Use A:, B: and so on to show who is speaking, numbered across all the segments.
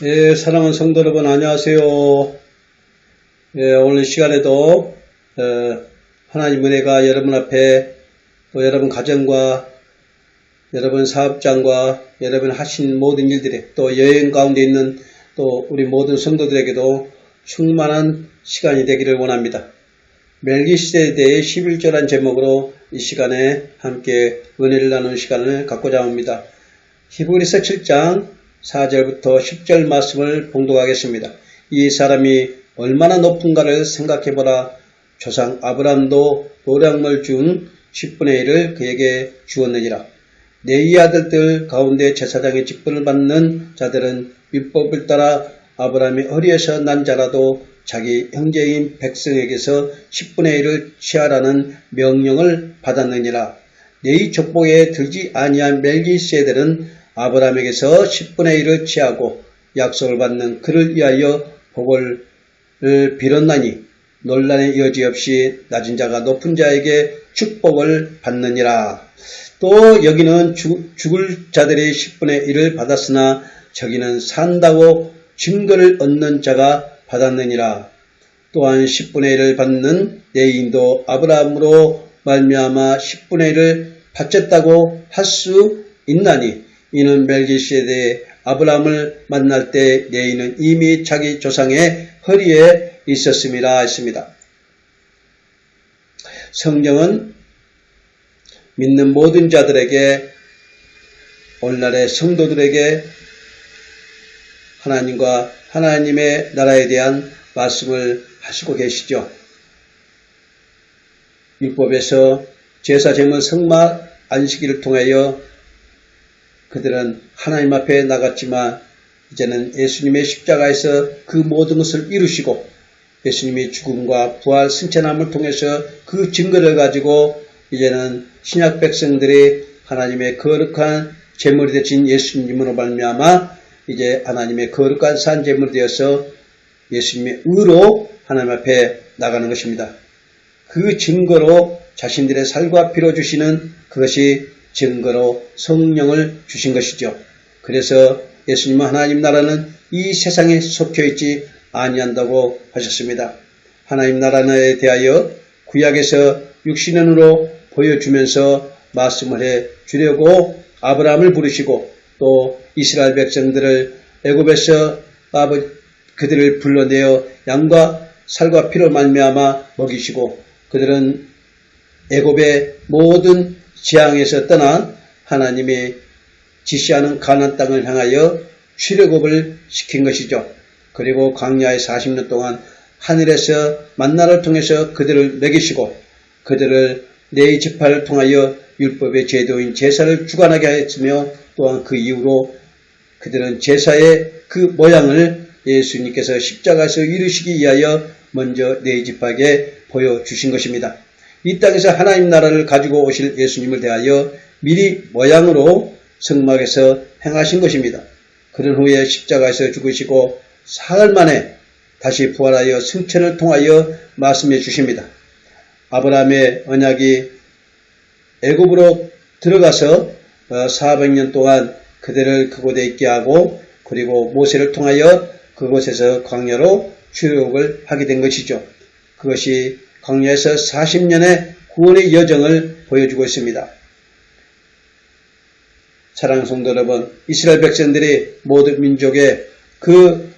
A: 예, 사랑하는 성도 여러분 안녕하세요. 예, 오늘 시간에도 하나님 은혜가 여러분 앞에 또 여러분 가정과 여러분 사업장과 여러분 하신 모든 일들에 또 여행 가운데 있는 또 우리 모든 성도들에게도 충만한 시간이 되기를 원합니다. 멜기세덱의 11조란 제목으로 이 시간에 함께 은혜를 나누는 시간을 갖고자 합니다. 히브리서 7장 4절부터 10절 말씀을 봉독하겠습니다. 이 사람이 얼마나 높은가를 생각해보라. 조상 아브람도 노량물 중 10분의 1을 그에게 주었느니라. 네 아들들 가운데 제사장의 직분을 받는 자들은 율법을 따라 아브람의 허리에서 난 자라도 자기 형제인 백성에게서 10분의 1을 취하라는 명령을 받았느니라. 네 족보에 들지 아니한 멜기세덱은 아브람에게서 10분의 1을 취하고 약속을 받는 그를 위하여 복을 빌었나니 논란의 여지 없이 낮은 자가 높은 자에게 축복을 받느니라. 또 여기는 죽을 자들이 10분의 1을 받았으나 저기는 산다고 증거를 얻는 자가 받았느니라. 또한 10분의 1을 받는 레위인도 아브라함으로 말미암아 10분의 1을 바쳤다고 할 수 있나니 이는 멜기세덱 아브라함을 만날 때 레위는 이미 자기 조상의 허리에 있었음이라 했습니다. 성경은 믿는 모든 자들에게 오늘날의 성도들에게 하나님과 하나님의 나라에 대한 말씀을 하시고 계시죠. 율법에서 제사 제물 성막 안식일을 통하여 그들은 하나님 앞에 나갔지만 이제는 예수님의 십자가에서 그 모든 것을 이루시고 예수님이 죽음과 부활 승천함을 통해서 그 증거를 가지고 이제는 신약 백성들이 하나님의 거룩한 제물이 되신 예수님으로 말미암아 이제 하나님의 거룩한 산 제물이 되어서 예수님의 의로 하나님 앞에 나가는 것입니다. 그 증거로 자신들의 살과 피로 주시는 그것이 증거로 성령을 주신 것이죠. 그래서 예수님은 하나님 나라는 이 세상에 속혀있지 아니한다고 하셨습니다. 하나님 나라에 대하여 구약에서 육신은으로 보여주면서 말씀을 해 주려고 아브라함을 부르시고 또 이스라엘 백성들을 애굽에서 그들을 불러내어 양과 살과 피로 말미암아 먹이시고 그들은 애굽의 모든 재앙에서 떠나 하나님이 지시하는 가나안 땅을 향하여 출애굽을 시킨 것이죠. 그리고 광야의 40년 동안 하늘에서 만나를 통해서 그들을 먹이시고 그들을 네 지파를 통하여 율법의 제도인 제사를 주관하게 하였으며 또한 그 이후로 그들은 제사의 그 모양을 예수님께서 십자가에서 이루시기 위하여 먼저 네 지파에게 보여주신 것입니다. 이 땅에서 하나님 나라를 가지고 오실 예수님을 대하여 미리 모양으로 성막에서 행하신 것입니다. 그런 후에 십자가에서 죽으시고 사흘 만에 다시 부활하여 승천을 통하여 말씀해 주십니다. 아브라함의 언약이 애굽으로 들어가서 400년 동안 그들을 그곳에 있게 하고 그리고 모세를 통하여 그곳에서 광야로 출애굽을 하게 된 것이죠. 그것이 광야에서 40년의 구원의 여정을 보여주고 있습니다. 사랑하는 성도 여러분, 이스라엘 백성들이 모든 민족의 그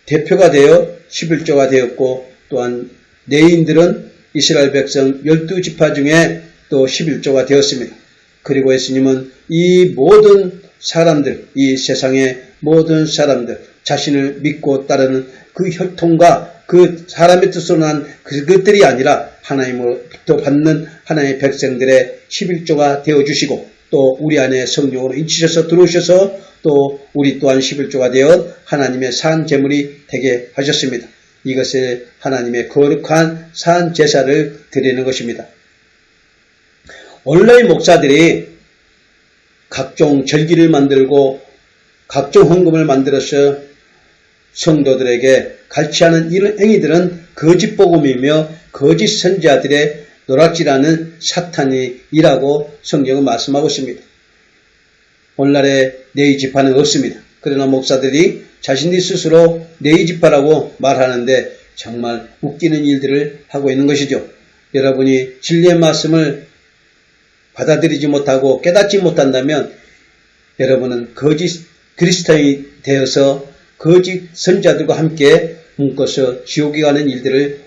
A: 대표가 되어 11조가 되었고 또한 레위인들은 이스라엘 백성 12지파 중에 또 11조가 되었습니다. 그리고 예수님은 이 모든 사람들, 이 세상의 모든 사람들, 자신을 믿고 따르는 그 혈통과 그 사람의 뜻으로 난 그것들이 아니라 하나님으로부터 받는 하나님의 백성들의 11조가 되어주시고 또 우리 안에 성령으로 인치셔서 들어오셔서 또 우리 또한 11조가 되어 하나님의 산 제물이 되게 하셨습니다. 이것을 하나님의 거룩한 산 제사를 드리는 것입니다. 오늘날 목사들이 각종 절기를 만들고 각종 헌금을 만들어서 성도들에게 갈취하는 이런 행위들은 거짓 복음이며 거짓 선지자들의 노략질하는 사탄이 일하고 성경은 말씀하고 있습니다. 오늘날의 네 지파는 없습니다. 그러나 목사들이 자신들이 스스로 네이지파라고 말하는데 정말 웃기는 일들을 하고 있는 것이죠. 여러분이 진리의 말씀을 받아들이지 못하고 깨닫지 못한다면 여러분은 거짓 그리스도인이 되어서 거짓 선지자들과 함께 묶어서 지옥에 가는 일들을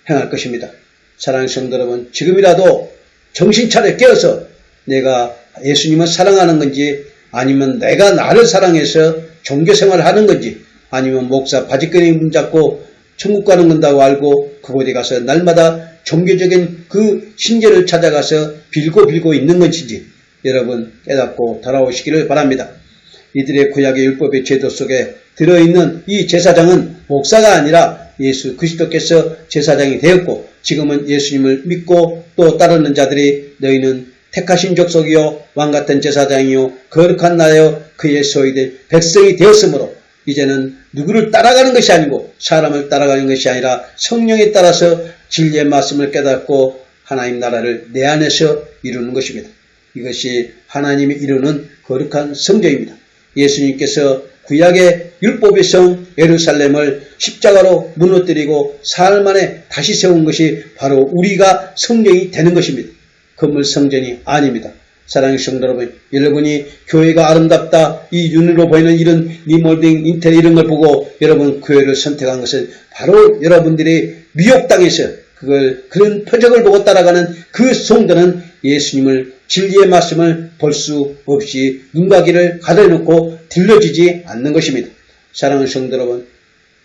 A: 행할 것입니다. 사랑하는 성도 여러분, 지금이라도 정신 차려 깨어서 내가 예수님을 사랑하는 건지 아니면 내가 나를 사랑해서 종교생활을 하는 건지 아니면 목사 바지끈이 문잡고 천국 가는 건다고 알고 그곳에 가서 날마다 종교적인 그 신계를 찾아가서 빌고 있는 것인지 여러분 깨닫고 돌아오시기를 바랍니다. 이들의 구약의 율법의 제도 속에 들어있는 이 제사장은 목사가 아니라 예수 그리스도께서 제사장이 되었고 지금은 예수님을 믿고 또 따르는 자들이 너희는 택하신 족속이요 왕같은 제사장이요 거룩한 나라여 그의 소유된 백성이 되었으므로 이제는 누구를 따라가는 것이 아니고 사람을 따라가는 것이 아니라 성령에 따라서 진리의 말씀을 깨닫고 하나님 나라를 내 안에서 이루는 것입니다. 이것이 하나님이 이루는 거룩한 성전입니다. 예수님께서 구약의 율법의 성 예루살렘을 십자가로 무너뜨리고 사흘 만에 다시 세운 것이 바로 우리가 성전이 되는 것입니다. 건물 성전이 아닙니다. 사랑하는 성도 여러분, 여러분이 교회가 아름답다 이 눈으로 보이는 이런 리모델링 인테리어 이런 걸 보고 여러분 교회를 선택한 것은 바로 여러분들이 미혹당해서 그런 표적을 보고 따라가는 그 성도는 예수님을 진리의 말씀을 볼 수 없이 눈과 귀를 가려놓고 들려지지 않는 것입니다. 사랑하는 성도 여러분,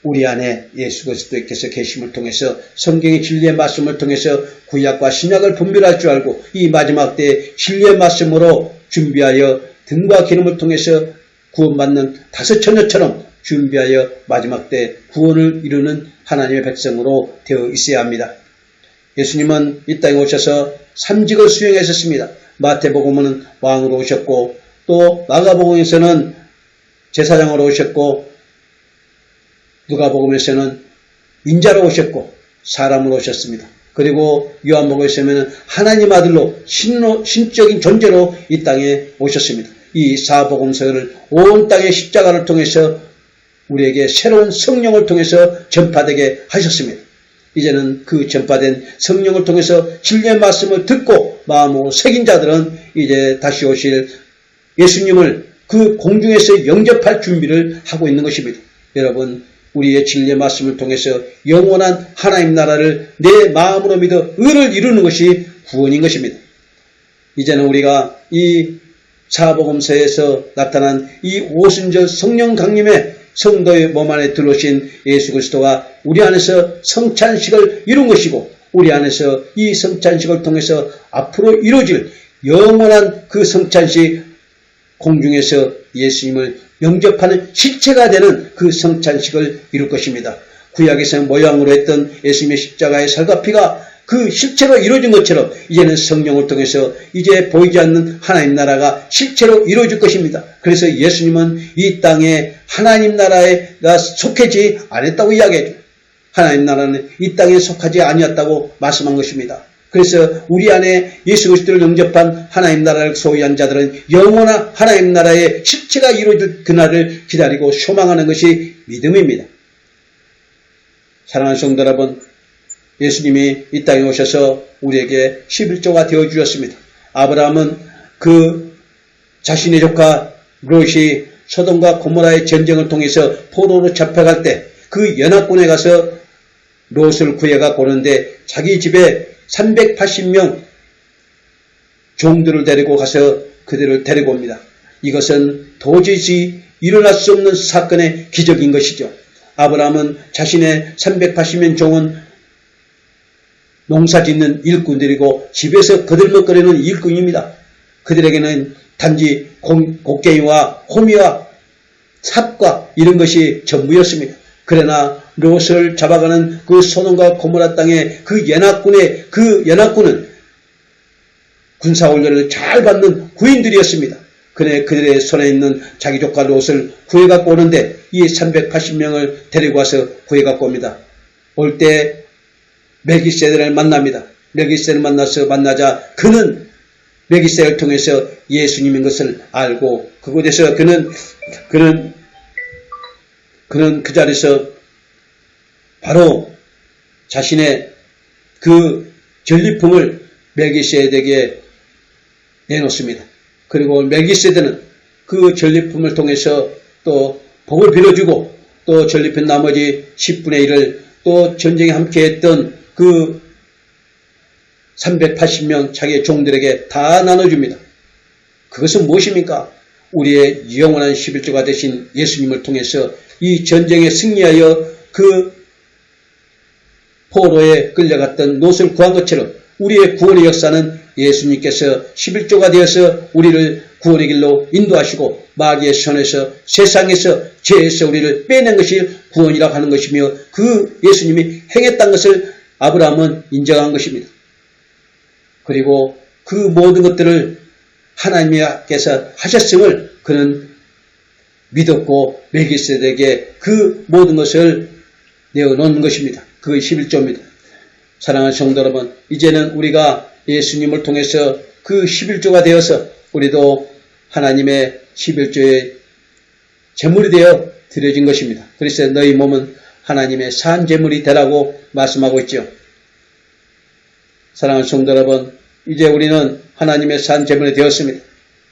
A: 우리 안에 예수 그리스도께서 계심을 통해서 성경의 진리의 말씀을 통해서 구약과 신약을 분별할 줄 알고 이 마지막 때에 진리의 말씀으로 준비하여 등과 기름을 통해서 구원받는 다섯 처녀처럼 준비하여 마지막 때 구원을 이루는 하나님의 백성으로 되어 있어야 합니다. 예수님은 이 땅에 오셔서 삼직을 수행하셨습니다. 마태복음은 왕으로 오셨고 또 마가복음에서는 제사장으로 오셨고 누가복음에서는 인자로 오셨고 사람으로 오셨습니다. 그리고 요한복음에서는 하나님 아들로 신적인 존재로 이 땅에 오셨습니다. 이 사복음서를 온 땅의 십자가를 통해서 우리에게 새로운 성령을 통해서 전파되게 하셨습니다. 이제는 그 전파된 성령을 통해서 진리의 말씀을 듣고 마음으로 새긴 자들은 이제 다시 오실 예수님을 그 공중에서 영접할 준비를 하고 있는 것입니다. 여러분, 우리의 진리의 말씀을 통해서 영원한 하나님 나라를 내 마음으로 믿어 의를 이루는 것이 구원인 것입니다. 이제는 우리가 이 사복음서에서 나타난 이 오순절 성령 강림의 성도의 몸 안에 들어오신 예수 그리스도가 우리 안에서 성찬식을 이룬 것이고 우리 안에서 이 성찬식을 통해서 앞으로 이루어질 영원한 그 성찬식 공중에서 예수님을 영접하는 실체가 되는 그 성찬식을 이룰 것입니다. 구약에서 모양으로 했던 예수님의 십자가의 살과 피가 그 실체로 이루어진 것처럼 이제는 성령을 통해서 이제 보이지 않는 하나님 나라가 실체로 이루어질 것입니다. 그래서 예수님은 이 땅에 하나님 나라에가 속하지 않았다고 이야기해요. 하나님 나라는 이 땅에 속하지 아니었다고 말씀한 것입니다. 그래서 우리 안에 예수 그리스도를 영접한 하나님 나라를 소유한 자들은 영원한 하나님 나라의 실체가 이루어질 그날을 기다리고 소망하는 것이 믿음입니다. 사랑하는 성도 여러분, 예수님이 이 땅에 오셔서 우리에게 11조가 되어주셨습니다. 아브라함은 그 자신의 조카 롯이 소돔과 고모라의 전쟁을 통해서 포로로 잡혀갈 때 그 연합군에 가서 롯을 구해가 오는데 자기 집에 380명 종들을 데리고 가서 그들을 데리고 옵니다. 이것은 도저히 일어날 수 없는 사건의 기적인 것이죠. 아브라함은 자신의 380명 종은 농사 짓는 일꾼들이고 집에서 거들먹거리는 일꾼입니다. 그들에게는 단지 곡괭이와 호미와 삽과 이런 것이 전부였습니다. 그러나 롯을 잡아가는 그 소돔과 고모라 땅의 그 연합군은 군사훈련을 잘 받는 구인들이었습니다. 그들의 손에 있는 자기 조카 롯을 구해갖고 오는데 이 380명을 데리고 와서 구해갖고 옵니다. 올 때 멜기세덱을 만납니다. 멜기세덱을 만나자 그는 멜기세덱을 통해서 예수님인 것을 알고 그곳에서 그는 그 자리에서 바로 자신의 그 전리품을 멜기세덱에게 내놓습니다. 그리고 멜기세덱은 그 전리품을 통해서 또 복을 빌어주고 또 전리품 나머지 10분의 1을 또 전쟁에 함께했던 그 380명 자기의 종들에게 다 나눠줍니다. 그것은 무엇입니까? 우리의 영원한 11조가 되신 예수님을 통해서 이 전쟁에 승리하여 그 포로에 끌려갔던 롯을 구한 것처럼 우리의 구원의 역사는 예수님께서 11조가 되어서 우리를 구원의 길로 인도하시고 마귀의 손에서 세상에서 죄에서 우리를 빼낸 것이 구원이라고 하는 것이며 그 예수님이 행했다는 것을 아브라함은 인정한 것입니다. 그리고 그 모든 것들을 하나님께서 하셨음을 그는 믿었고 멜기세덱에게 그 모든 것을 내어놓는 것입니다. 그게 11조입니다. 사랑하는 성도 여러분, 이제는 우리가 예수님을 통해서 그 11조가 되어서 우리도 하나님의 11조의 제물이 되어 드려진 것입니다. 그래서 너희 몸은 하나님의 산 제물이 되라고 말씀하고 있죠. 사랑하는 성도 여러분, 이제 우리는 하나님의 산 제물이 되었습니다.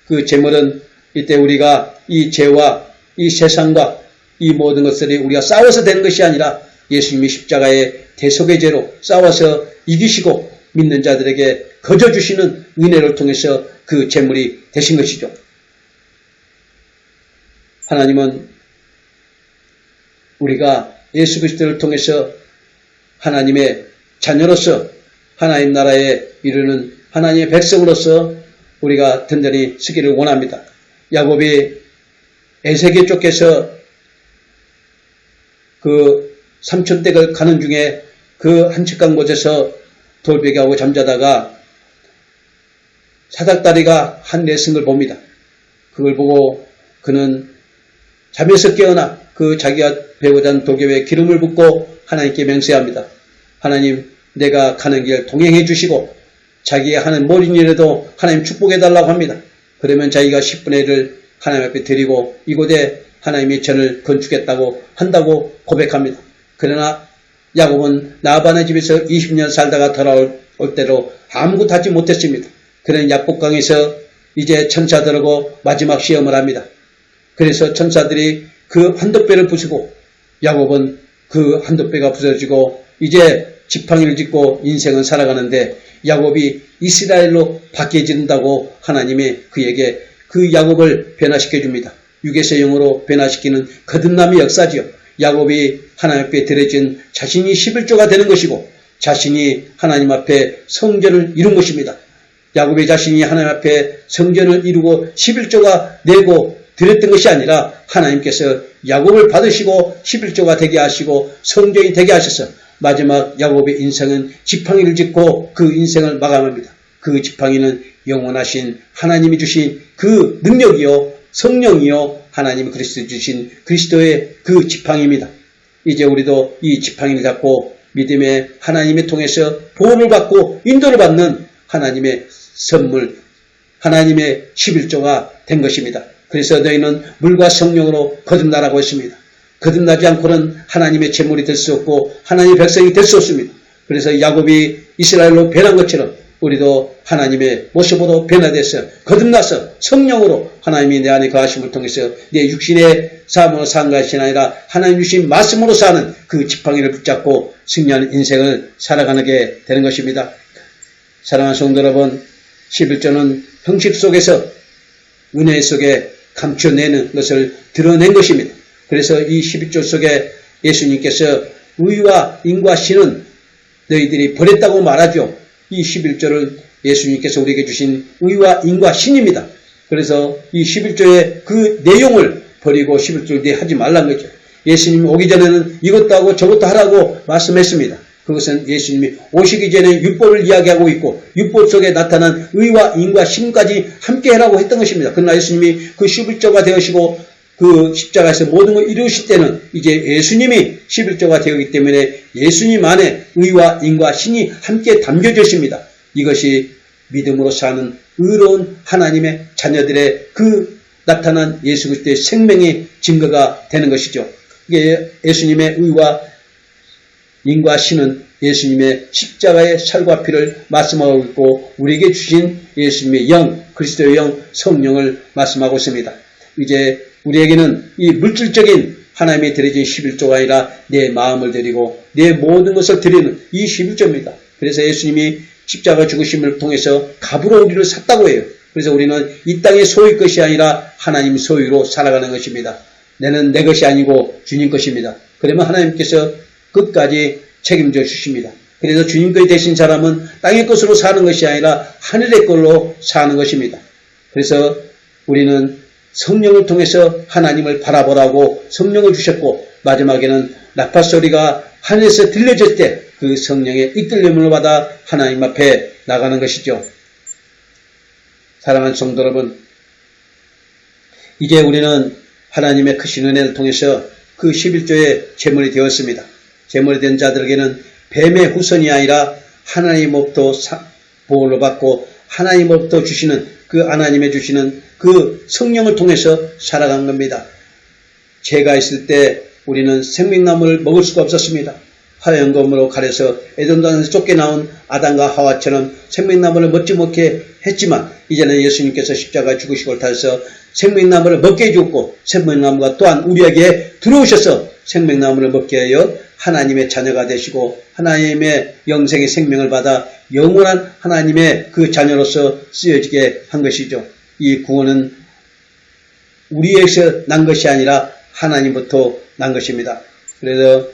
A: 그 제물은 이때 우리가 이 죄와 이 세상과 이 모든 것들이 우리가 싸워서 되는 것이 아니라 예수님이 십자가의 대속의 죄로 싸워서 이기시고 믿는 자들에게 거저주시는 은혜를 통해서 그 제물이 되신 것이죠. 하나님은 우리가 예수 그리스도를 통해서 하나님의 자녀로서 하나님 나라에 이르는 하나님의 백성으로서 우리가 든든히 서기를 원합니다. 야곱이 에세게 쫓겨서 그 삼촌댁을 가는 중에 그 한측강 곳에서 돌베개하고 잠자다가 사닥다리가 하늘에 쓴 걸 봅니다. 그걸 보고 그는 잠에서 깨어나 그 자기가 배우자 한 도교에 기름을 붓고 하나님께 맹세합니다. 하나님, 내가 가는 길 동행해 주시고 자기가 하는 모든 일에도 하나님 축복해달라고 합니다. 그러면 자기가 10분의 1을 하나님 앞에 드리고 이곳에 하나님이 전을 건축했다고 한다고 고백합니다. 그러나 야곱은 라반의 집에서 20년 살다가 돌아올 때로 아무것도 하지 못했습니다. 그는 약복강에서 이제 천사들하고 마지막 시험을 합니다. 그래서 천사들이 그 한독배를 부수고 야곱은 그 한독배가 부서지고 이제 지팡이를 짚고 인생은 살아가는데 야곱이 이스라엘로 바뀌어진다고 하나님이 그에게 그 야곱을 변화시켜 줍니다. 육에서 영으로 변화시키는 거듭남의 역사지요. 야곱이 하나님 앞에 드려진 자신이 11조가 되는 것이고 자신이 하나님 앞에 성전을 이룬 것입니다. 야곱의 자신이 하나님 앞에 성전을 이루고 11조가 내고 드렸던 것이 아니라 하나님께서 야곱을 받으시고 11조가 되게 하시고 성전이 되게 하셔서 마지막 야곱의 인생은 지팡이를 짚고 그 인생을 마감합니다. 그 지팡이는 영원하신 하나님이 주신 그 능력이요 성령이요 하나님 그리스도 주신 그리스도의 그 지팡이입니다. 이제 우리도 이 지팡이를 잡고 믿음의 하나님을 통해서 보호를 받고 인도를 받는 하나님의 선물, 하나님의 11조가 된 것입니다. 그래서 너희는 물과 성령으로 거듭나라고 했습니다. 거듭나지 않고는 하나님의 제물이 될 수 없고 하나님의 백성이 될 수 없습니다. 그래서 야곱이 이스라엘로 변한 것처럼 우리도 하나님의 모습으로 변화돼서 거듭나서 성령으로 하나님이 내 안에 거하심을 통해서 내 육신의 삶으로 사는 것이 아니라 하나님 주신 말씀으로 사는 그 지팡이를 붙잡고 승리하는 인생을 살아가게 되는 것입니다. 사랑하는 성도 여러분, 11조는 형식 속에서 은혜 속에 감춰내는 것을 드러낸 것입니다. 그래서 이 11조 속에 예수님께서 의와 인과 신은 너희들이 버렸다고 말하죠. 이 11조를 예수님께서 우리에게 주신 의와 인과 신입니다. 그래서 이 11조의 그 내용을 버리고 11조를 하지 말라는 거죠. 예수님이 오기 전에는 이것도 하고 저것도 하라고 말씀했습니다. 그것은 예수님이 오시기 전에 율법을 이야기하고 있고 율법 속에 나타난 의와 인과 신까지 함께 하라고 했던 것입니다. 그러나 예수님이 그 11조가 되으시고 그 십자가에서 모든 걸 이루실 때는 이제 예수님이 11조가 되었기 때문에 예수님 안에 의와 인과 신이 함께 담겨져 있습니다. 이것이 믿음으로 사는 의로운 하나님의 자녀들의 그 나타난 예수 그리스도의 생명의 증거가 되는 것이죠. 이게 예수님의 의와 인과 신은 예수님의 십자가의 살과 피를 말씀하고 있고 우리에게 주신 예수님의 영, 그리스도의 영, 성령을 말씀하고 있습니다. 이제 우리에게는 이 물질적인 하나님이 드려진 11조가 아니라 내 마음을 드리고 내 모든 것을 드리는 이 11조입니다. 그래서 예수님이 십자가 죽으심을 통해서 값으로 우리를 샀다고 해요. 그래서 우리는 이 땅의 소유의 것이 아니라 하나님 소유로 살아가는 것입니다. 내는 내 것이 아니고 주님 것입니다. 그러면 하나님께서 끝까지 책임져 주십니다. 그래서 주님 것이 되신 사람은 땅의 것으로 사는 것이 아니라 하늘의 걸로 사는 것입니다. 그래서 우리는 성령을 통해서 하나님을 바라보라고 성령을 주셨고 마지막에는 나팔소리가 하늘에서 들려질 때 그 성령의 이끌림을 받아 하나님 앞에 나가는 것이죠. 사랑하는 성도 여러분, 이제 우리는 하나님의 크신 은혜를 통해서 그 11조의 제물이 되었습니다. 제물이 된 자들에게는 뱀의 후손이 아니라 하나님으로부터 보호를 받고 하나님으로부터 주시는 그 하나님의 주시는 그 성령을 통해서 살아간 겁니다. 죄가 있을 때 우리는 생명나무를 먹을 수가 없었습니다. 화려한 검으로 가려서 에덴 동산에서 쫓겨나온 아담과 하와처럼 생명나무를 먹지 못해 했지만 이제는 예수님께서 십자가 죽으시고 타셔서 생명나무를 먹게 해주었고 생명나무가 또한 우리에게 들어오셔서 생명나무를 먹게 하여 하나님의 자녀가 되시고 하나님의 영생의 생명을 받아 영원한 하나님의 그 자녀로서 쓰여지게 한 것이죠. 이 구원은 우리에게서 난 것이 아니라 하나님부터 난 것입니다. 그래서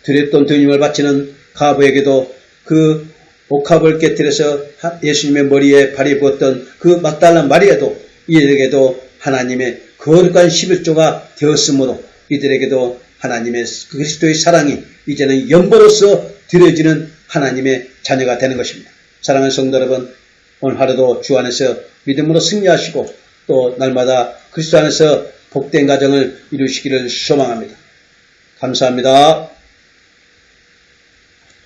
A: 드렸던 드님을 바치는 가부에게도 그 옥합을 깨뜨려서 예수님의 머리에 발이 부었던 그 막달라 마리아도 이들에게도 하나님의 거룩한 11조가 되었으므로 이들에게도 하나님의 그리스도의 사랑이 이제는 연보로서 드려지는 하나님의 자녀가 되는 것입니다. 사랑하는 성도 여러분, 오늘 하루도 주 안에서 믿음으로 승리하시고 또 날마다 그리스도 안에서 복된 가정을 이루시기를 소망합니다. 감사합니다.